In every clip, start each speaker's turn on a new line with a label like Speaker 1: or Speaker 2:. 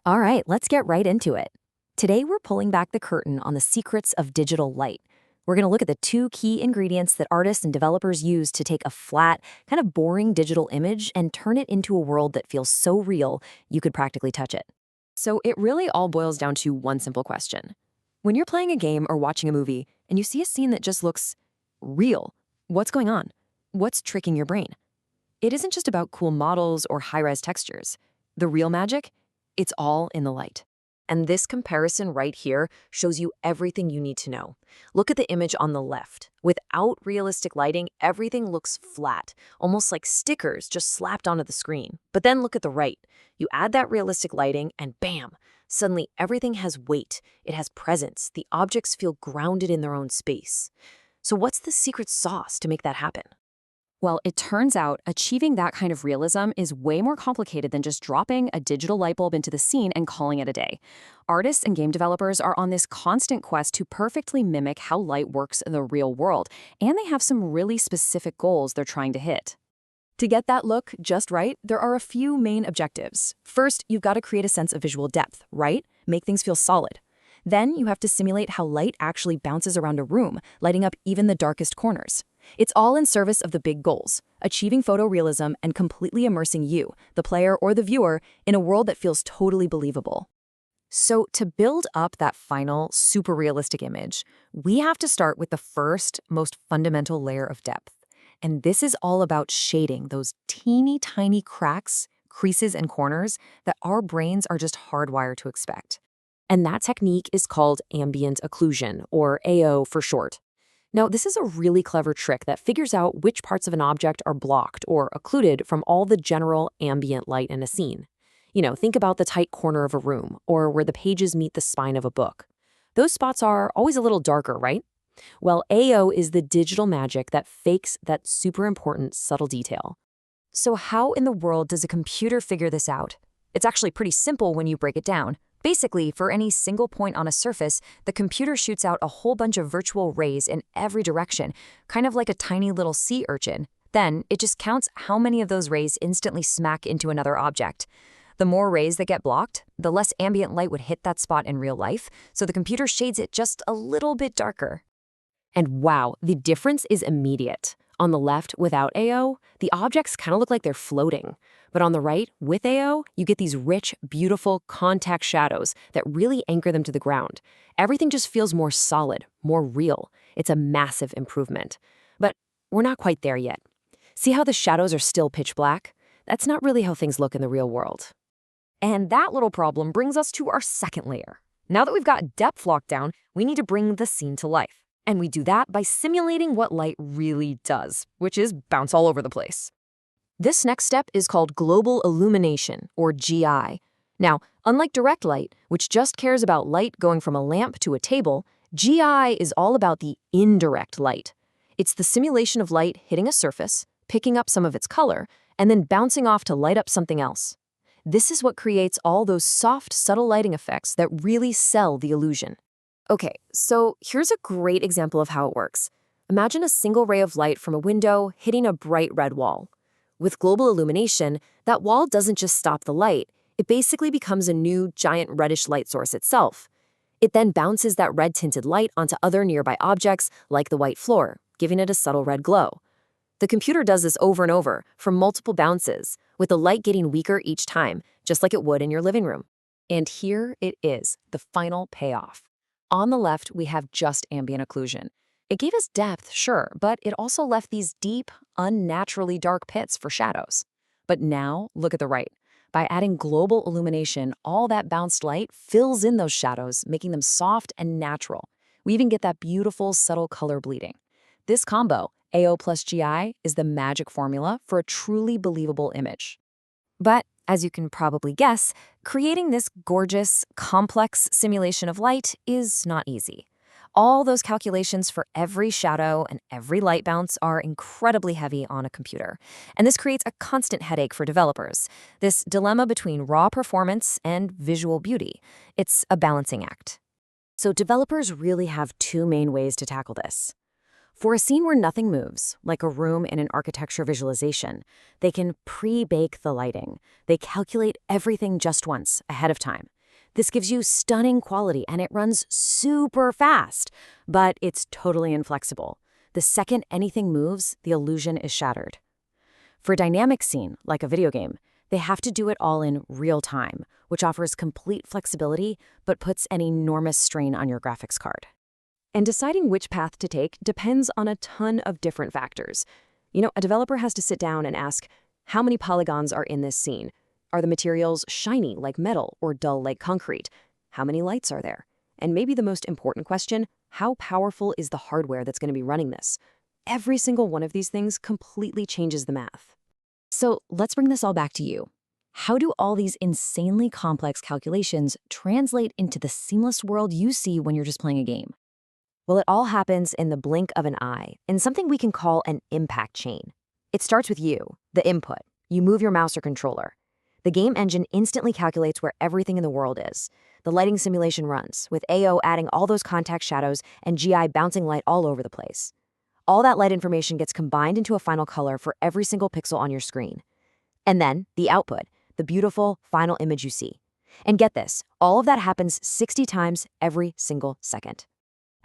Speaker 1: All right, let's get right into it. Today, we're pulling back the curtain on the secrets of digital light. We're going to look at the two key ingredients that artists and developers use to take a flat, kind of boring digital image and turn it into a world that feels so real you could practically touch it. So it really all boils down to one simple question. When you're playing a game or watching a movie and you see a scene that just looks real, what's going on? What's tricking your brain? It isn't just about cool models or high-res textures. The real magic? It's all in the light. And this comparison right here shows you everything you need to know. Look at the image on the left. Without realistic lighting, everything looks flat, almost like stickers just slapped onto the screen. But then look at the right. You add that realistic lighting and bam, suddenly everything has weight. It has presence. The objects feel grounded in their own space. So what's the secret sauce to make that happen? Well, it turns out achieving that kind of realism is way more complicated than just dropping a digital light bulb into the scene and calling it a day. Artists and game developers are on this constant quest to perfectly mimic how light works in the real world, and they have some really specific goals they're trying to hit. To get that look just right, there are a few main objectives. First, you've got to create a sense of visual depth, right? Make things feel solid. Then you have to simulate how light actually bounces around a room, lighting up even the darkest corners. It's all in service of the big goals, achieving photorealism and completely immersing you, the player or the viewer, in a world that feels totally believable. So to build up that final, super realistic image, we have to start with the first, most fundamental layer of depth. And this is all about shading those teeny tiny cracks, creases, and corners that our brains are just hardwired to expect. And that technique is called ambient occlusion, or AO for short. Now, this is a really clever trick that figures out which parts of an object are blocked or occluded from all the general ambient light in a scene. Think about the tight corner of a room or where the pages meet the spine of a book. Those spots are always a little darker, right? Well, AO is the digital magic that fakes that super important subtle detail. So how in the world does a computer figure this out? It's actually pretty simple when you break it down. Basically, for any single point on a surface, the computer shoots out a whole bunch of virtual rays in every direction, kind of like a tiny little sea urchin. Then, it just counts how many of those rays instantly smack into another object. The more rays that get blocked, the less ambient light would hit that spot in real life, so the computer shades it just a little bit darker. And wow, the difference is immediate. On the left, without AO, the objects kind of look like they're floating. But on the right, with AO, you get these rich, beautiful contact shadows that really anchor them to the ground. Everything just feels more solid, more real. It's a massive improvement. But we're not quite there yet. See how the shadows are still pitch black? That's not really how things look in the real world. And that little problem brings us to our second layer. Now that we've got depth locked down, we need to bring the scene to life. And we do that by simulating what light really does, which is bounce all over the place. This next step is called global illumination, or GI. Now, unlike direct light, which just cares about light going from a lamp to a table, GI is all about the indirect light. It's the simulation of light hitting a surface, picking up some of its color, and then bouncing off to light up something else. This is what creates all those soft, subtle lighting effects that really sell the illusion. Okay, so here's a great example of how it works. Imagine a single ray of light from a window hitting a bright red wall. With global illumination, that wall doesn't just stop the light, it basically becomes a new giant reddish light source itself. It then bounces that red-tinted light onto other nearby objects like the white floor, giving it a subtle red glow. The computer does this over and over, for multiple bounces, with the light getting weaker each time, just like it would in your living room. And here it is, the final payoff. On the left, we have just ambient occlusion. It gave us depth, sure, but it also left these deep, unnaturally dark pits for shadows. But now, look at the right. By adding global illumination, all that bounced light fills in those shadows, making them soft and natural. We even get that beautiful, subtle color bleeding. This combo, AO plus GI, is the magic formula for a truly believable image. But as you can probably guess, creating this gorgeous, complex simulation of light is not easy. All those calculations for every shadow and every light bounce are incredibly heavy on a computer. And this creates a constant headache for developers, this dilemma between raw performance and visual beauty. It's a balancing act. So developers really have two main ways to tackle this. For a scene where nothing moves, like a room in an architecture visualization, they can pre-bake the lighting. They calculate everything just once, ahead of time. This gives you stunning quality and it runs super fast, but it's totally inflexible. The second anything moves, the illusion is shattered. For a dynamic scene, like a video game, they have to do it all in real time, which offers complete flexibility but puts an enormous strain on your graphics card. And deciding which path to take depends on a ton of different factors. A developer has to sit down and ask, how many polygons are in this scene? Are the materials shiny like metal or dull like concrete? How many lights are there? And maybe the most important question, how powerful is the hardware that's going to be running this? Every single one of these things completely changes the math. So let's bring this all back to you. How do all these insanely complex calculations translate into the seamless world you see when you're just playing a game? Well, it all happens in the blink of an eye, in something we can call an impact chain. It starts with you, the input. You move your mouse or controller. The game engine instantly calculates where everything in the world is. The lighting simulation runs, with AO adding all those contact shadows and GI bouncing light all over the place. All that light information gets combined into a final color for every single pixel on your screen. And then, the output, the beautiful final image you see. And get this, all of that happens 60 times every single second.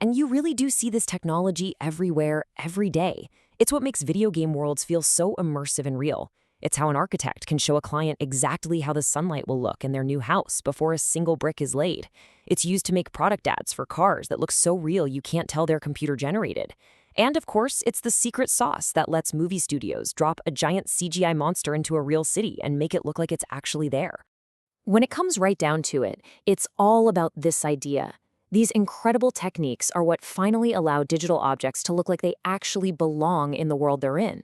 Speaker 1: And you really do see this technology everywhere, every day. It's what makes video game worlds feel so immersive and real. It's how an architect can show a client exactly how the sunlight will look in their new house before a single brick is laid. It's used to make product ads for cars that look so real you can't tell they're computer-generated. And of course, it's the secret sauce that lets movie studios drop a giant CGI monster into a real city and make it look like it's actually there. When it comes right down to it, it's all about this idea. These incredible techniques are what finally allow digital objects to look like they actually belong in the world they're in.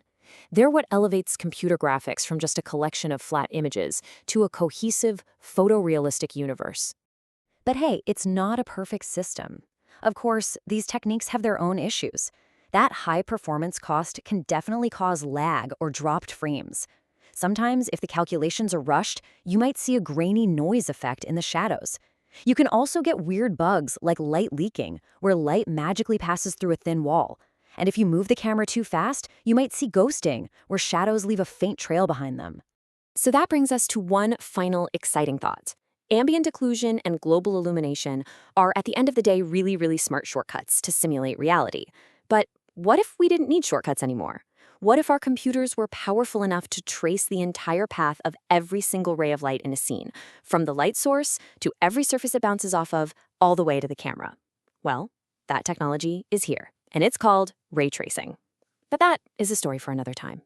Speaker 1: They're what elevates computer graphics from just a collection of flat images to a cohesive, photorealistic universe. But hey, it's not a perfect system. Of course, these techniques have their own issues. That high performance cost can definitely cause lag or dropped frames. Sometimes, if the calculations are rushed, you might see a grainy noise effect in the shadows. You can also get weird bugs like light leaking, where light magically passes through a thin wall. And if you move the camera too fast, you might see ghosting, where shadows leave a faint trail behind them. So that brings us to one final exciting thought. Ambient occlusion and global illumination are, at the end of the day, really, really smart shortcuts to simulate reality. But what if we didn't need shortcuts anymore? What if our computers were powerful enough to trace the entire path of every single ray of light in a scene, from the light source to every surface it bounces off of, all the way to the camera? Well, that technology is here, and it's called ray tracing. But that is a story for another time.